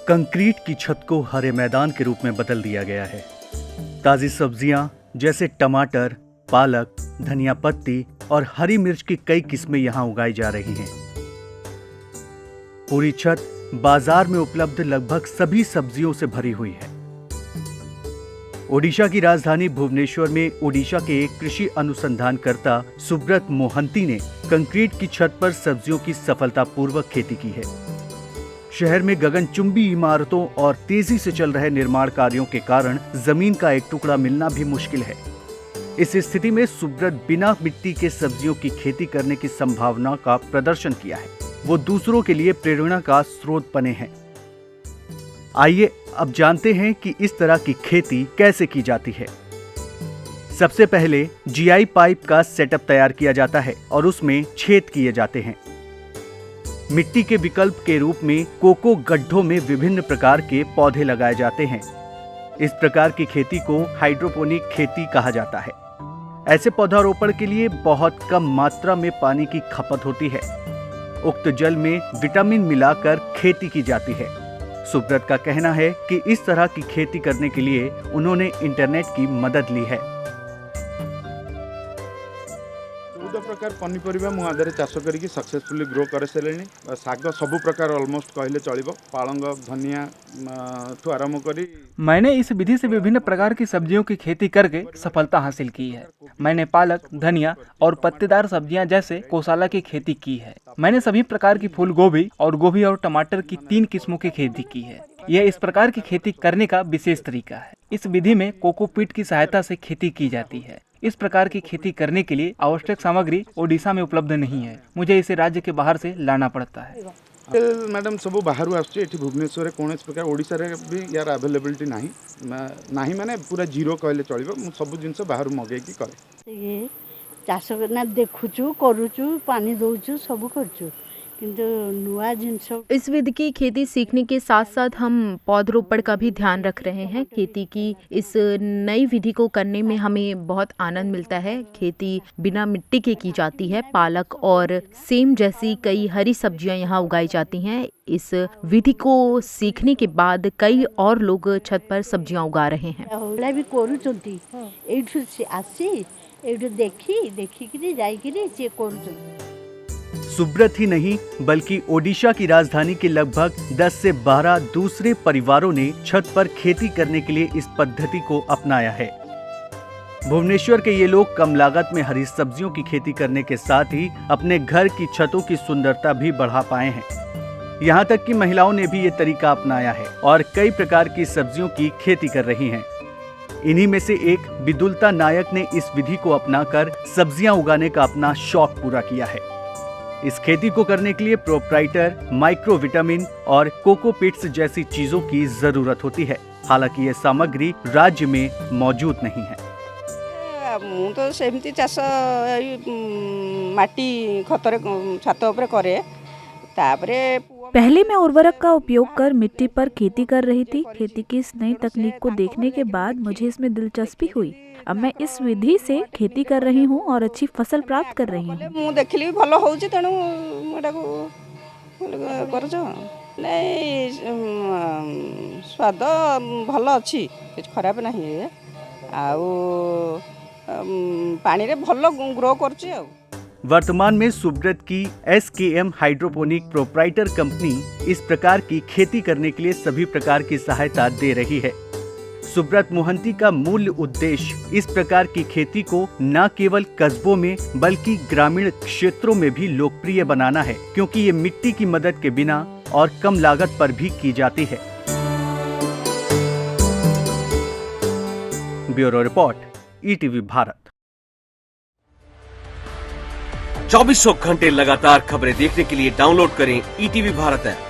Concrete की छत को हरे मैदान के रूप में बदल दिया गया है। ताजी सब्जियां जैसे टमाटर, पालक, धनिया पत्ती और हरी मिर्च की कई किस्में यहां उगाई जा रही हैं। पूरी छत बाजार में उपलब्ध लगभग सभी सब्जियों से भरी हुई है। ओडिशा की राजधानी भुवनेश्वर में ओडिशा के एक कृषि अनुसंधानकर्ता सुब्रत मोहंती ने कंक्रीट की छत पर सब्जियों की सफलतापूर्वक खेती की है। शहर में गगनचुंबी इमारतों और तेजी से चल रहे निर्माण कार्यों के कारण जमीन का एक टुकड़ा मिलना भी मुश्किल है। इस स्थिति में सुब्रत बिना मिट्टी के सब्जियों की खेती करने की संभावना का प्रदर्शन किया है। वो दूसरों के लिए प्रेरणा का स्रोत बने हैं। आइए अब जानते हैं कि इस तरह की खेती कैसे की जाती है। सबसे पहले जीआई पाइप का सेटअप तैयार किया जाता है और उसमें छेद किए जाते हैं। मिट्टी के विकल्प के रूप में कोको गड्ढों में विभिन्न प्रकार के पौधे लगाए जाते हैं। इस प्रकार की खेती को हाइड्रोपोनिक खेती कहा जाता है। ऐसे पौधारोपण के लिए बहुत कम मात्रा में पानी की खपत होती है। उक्त जल में विटामिन मिलाकर खेती की जाती है। सुब्रत का कहना है कि इस तरह की खेती करने के लिए उन्होंने इंटरनेट की मदद ली है। 14 प्रकार पनीपरिया मुझे चाष करके सक्सेसफुली ग्रो कर सारे। शाग सब प्रकार ऑलमोस्ट कहले चलिबो। पालंग, धनिया ठू आरंभ करी मैंने इस विधि से विभिन्न प्रकार की सब्जियों की खेती करके सफलता हासिल की है। मैंने पालक, धनिया और पत्तेदार सब्जियां जैसे कोसाला की खेती की है। मैंने सभी प्रकार की फूल गोभी और टमाटर की 3 किस्मों की खेती की है। यह इस प्रकार की खेती करने का विशेष तरीका है। इस विधि में कोकोपीट की सहायता से खेती की जाती है। इस प्रकार की खेती करने के लिए आवश्यक सामग्री ओडिशा में उपलब्ध नहीं है। मुझे इसे राज्य के बाहर से लाना पड़ता है। मैडम सब बाहर आसुचे भुवनेश्वर कौन प्रकार ओडिशा रे भी यार अवेलेबिलिटी नहीं माने पूरा जीरो कहले चलिबो। मु सब जिंस बाहर मगे की करे। ये चाष करना देखुचु करूचु पानी दउचु सब करचु किंतु नुआ जिंस। इस विधि की खेती सीखने के साथ साथ हम पौधरोपण का भी ध्यान रख रहे हैं। खेती की इस नई विधि को करने में हमें बहुत आनंद मिलता है। खेती बिना मिट्टी के की जाती है। पालक और सेम जैसी कई हरी सब्जियां यहाँ उगाई जाती हैं। इस विधि को सीखने के बाद कई और लोग छत पर सब्जियां उगा रहे हैं। भी करूचंती एठु आसी एठु देखी जाइकिरी से करूचंती। सुब्रत ही नहीं बल्कि ओडिशा की राजधानी के लगभग 10 से 12 दूसरे परिवारों ने छत पर खेती करने के लिए इस पद्धति को अपनाया है। भुवनेश्वर के ये लोग कम लागत में हरी सब्जियों की खेती करने के साथ ही अपने घर की छतों की सुंदरता भी बढ़ा पाए हैं। यहाँ तक कि महिलाओं ने भी ये तरीका अपनाया है और कई प्रकार की सब्जियों की खेती कर रही हैं। इन्हीं में से एक बिदुलता नायक ने इस विधि को अपनाकर सब्जियां उगाने का अपना शौक पूरा किया है। इस खेती को करने के लिए प्रोप्राइटर, माइक्रो विटामिन और कोकोपिट्स जैसी चीजों की जरूरत होती है। हालांकि ये सामग्री राज्य में मौजूद नहीं है। तो सेमती चाष माटी खतर छात उपरे करे। पहले मैं उर्वरक का उपयोग कर मिट्टी पर खेती कर रही थी। खेती की इस नई तकनीक को देखने के बाद मुझे इसमें दिलचस्पी हुई। अब मैं इस विधि से खेती कर रही हूँ और अच्छी फसल प्राप्त कर रही हूँ। मु देखली भलो होउची तेनु एटा को करछ नै स्वाद भलो अछि खराब नहीं है। आउ पानी रे भलो ग्रो करछि। आ वर्तमान में सुब्रत की SKM हाइड्रोपोनिक प्रोप्राइटर कंपनी इस प्रकार की खेती करने के लिए सभी प्रकार की सहायता दे रही है। सुब्रत मोहंती का मूल उद्देश्य इस प्रकार की खेती को न केवल कस्बों में बल्कि ग्रामीण क्षेत्रों में भी लोकप्रिय बनाना है, क्योंकि ये मिट्टी की मदद के बिना और कम लागत पर भी की जाती है। Bureau report, ETV Bharat. 2400 घंटे लगातार खबरें देखने के लिए डाउनलोड करें ETV भारत ऐप।